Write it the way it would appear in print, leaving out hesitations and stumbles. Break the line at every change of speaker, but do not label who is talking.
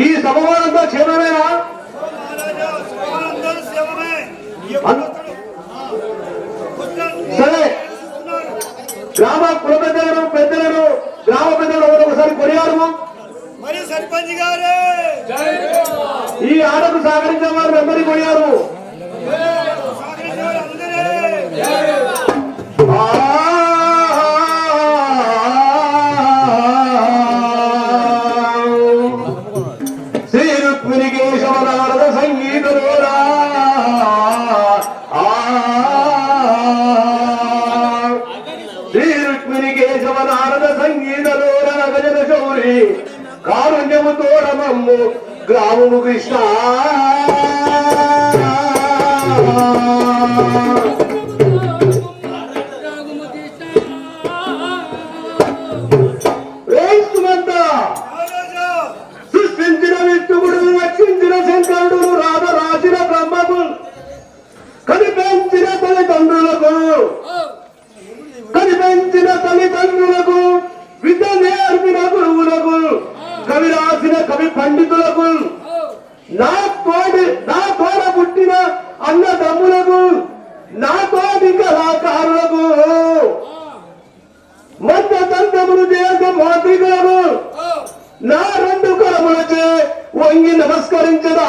ఈ సభవారంతా క్షేమమేనా? సరే, గ్రామ కుల పెద్దలను గ్రామ పెద్దలు ఒకసారి కొనియారు.
మరి సర్పంచ్ గారే
ఈ ఆటకు సహకరించిన వారు అందరినీ కొనియారు. శ్రీ రుక్మిణి కేశవ నారద సంగీతలోరా శ్రీ రుక్మిణి కేశవ నారద సంగీతలోర నగజన శౌరి కారుణ్యము తోడమమ్ము గ్రామము కృష్ణ. సృష్టించిన విష్ణువుడు, రక్షించిన శంకరుడు, రాధ రాసిన బ్రహ్మకు, కనిపెంచిన తల్లిదండ్రులకు, విద్య నేర్పిన గురువులకు, కవి రాసిన కవి పండితులకు, నా తోడ పుట్టిన అన్నదమ్ములకు, నా తోటి కళాకారులకు, మధ్య దంతములు దేశ మాతృకులకు నా రెండు కరములచే వంగి నమస్కరించదా.